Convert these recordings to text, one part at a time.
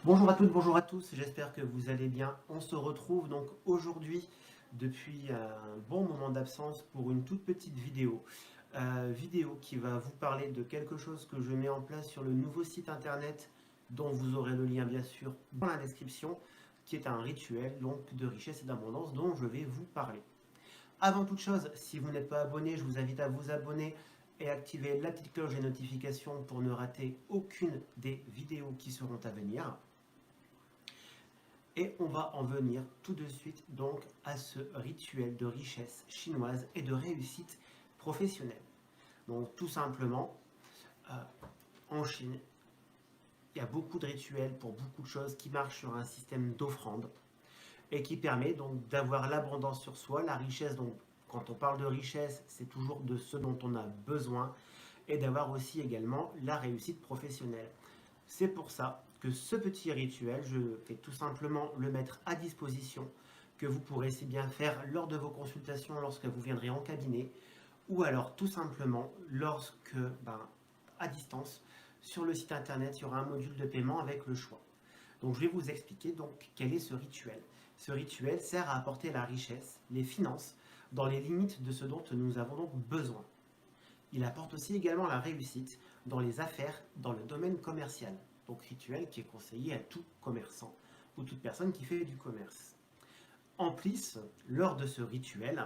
Bonjour à toutes, bonjour à tous, j'espère que vous allez bien. On se retrouve donc aujourd'hui depuis un bon moment d'absence pour une toute petite vidéo. Vidéo qui va vous parler de quelque chose que je mets en place sur le nouveau site internet dont vous aurez le lien bien sûr dans la description, qui est un rituel donc de richesse et d'abondance dont je vais vous parler. Avant toute chose, si vous n'êtes pas abonné, je vous invite à vous abonner et activer la petite cloche des notifications pour ne rater aucune des vidéos qui seront à venir. Et on va en venir tout de suite donc à ce rituel de richesse chinoise et de réussite professionnelle. Donc tout simplement, en Chine, il y a beaucoup de rituels pour beaucoup de choses qui marchent sur un système d'offrande et qui permet donc d'avoir l'abondance sur soi, la richesse. Donc quand on parle de richesse, c'est toujours de ce dont on a besoin et d'avoir aussi également la réussite professionnelle. C'est pour ça que ce petit rituel, je vais tout simplement le mettre à disposition, que vous pourrez si bien faire lors de vos consultations lorsque vous viendrez en cabinet, ou alors tout simplement lorsque, à distance, sur le site internet, il y aura un module de paiement avec le choix. Donc je vais vous expliquer donc quel est ce rituel. Ce rituel sert à apporter la richesse, les finances, dans les limites de ce dont nous avons donc besoin. Il apporte aussi également la réussite dans les affaires, dans le domaine commercial. Donc rituel qui est conseillé à tout commerçant ou toute personne qui fait du commerce. En plus, lors de ce rituel,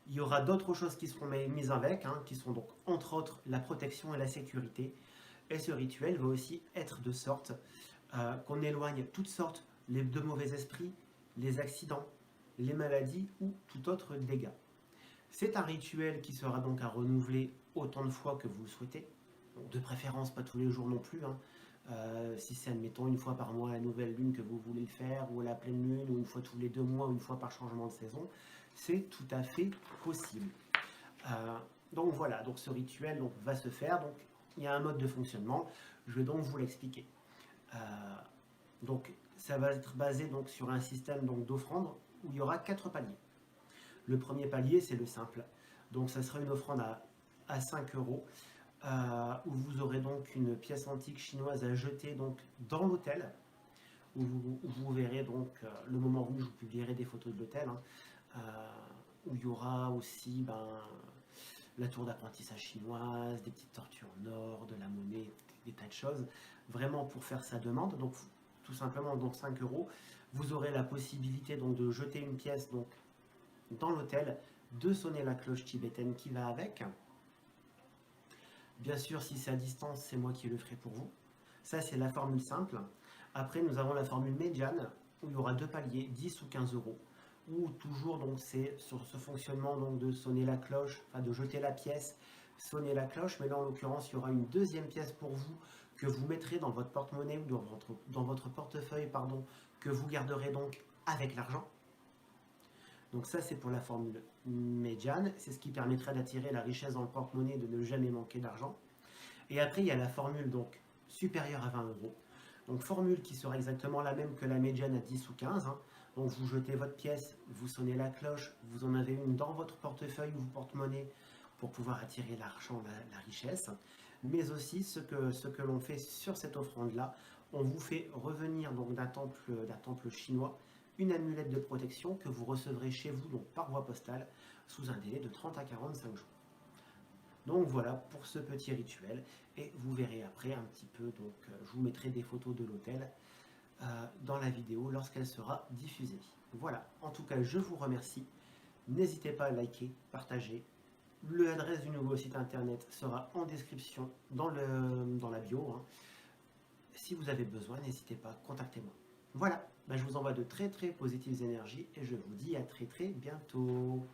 il y aura d'autres choses qui seront mises avec, qui sont donc entre autres la protection et la sécurité. Et ce rituel va aussi être de sorte qu'on éloigne toutes sortes de mauvais esprits, les accidents, les maladies ou tout autre dégât. C'est un rituel qui sera donc à renouveler autant de fois que vous le souhaitez. Donc de préférence pas tous les jours non plus. Si c'est admettons une fois par mois la nouvelle lune que vous voulez le faire, ou la pleine lune, ou une fois tous les 2 mois, ou une fois par changement de saison, c'est tout à fait possible. Donc voilà, donc ce rituel va se faire. Donc il y a un mode de fonctionnement. Je vais donc vous l'expliquer. Donc ça va être basé donc sur un système d'offrande où il y aura 4 paliers. Le premier palier, c'est le simple. Donc ça sera une offrande à 5 euros. Où vous aurez donc une pièce antique chinoise à jeter donc dans l'hôtel, où vous verrez donc le moment venu, je vous publierai des photos de l'hôtel, où il y aura aussi la tour d'apprentissage chinoise, des petites tortues en or, de la monnaie, des tas de choses, vraiment pour faire sa demande. Donc tout simplement donc 5 euros, vous aurez la possibilité donc de jeter une pièce donc dans l'hôtel, de sonner la cloche tibétaine qui va avec. Bien sûr, si c'est à distance, c'est moi qui le ferai pour vous. Ça, c'est la formule simple. Après, nous avons la formule médiane, où il y aura 2 paliers, 10 ou 15 euros. Où toujours, donc, c'est sur ce fonctionnement donc, de sonner la cloche, enfin de jeter la pièce, sonner la cloche. Mais là, en l'occurrence, il y aura une deuxième pièce pour vous, que vous mettrez dans votre porte-monnaie ou dans votre portefeuille, que vous garderez donc avec l'argent. Donc ça, c'est pour la formule médiane. C'est ce qui permettra d'attirer la richesse dans le porte-monnaie, de ne jamais manquer d'argent. Et après, il y a la formule donc supérieure à 20 euros. Donc formule qui sera exactement la même que la médiane à 10 ou 15. Hein. Donc vous jetez votre pièce, vous sonnez la cloche, vous en avez une dans votre portefeuille ou porte-monnaie pour pouvoir attirer l'argent, la richesse. Mais aussi ce que l'on fait sur cette offrande-là, on vous fait revenir donc d'un temple chinois une amulette de protection que vous recevrez chez vous donc par voie postale sous un délai de 30 à 45 jours. Donc voilà pour ce petit rituel et vous verrez après un petit peu, donc je vous mettrai des photos de l'hôtel dans la vidéo lorsqu'elle sera diffusée. Voilà, en tout cas je vous remercie, n'hésitez pas à liker, partager, l'adresse du nouveau site internet sera en description dans la bio, hein. Si vous avez besoin, n'hésitez pas, contactez-moi. Voilà, je vous envoie de très très positives énergies et je vous dis à très très bientôt.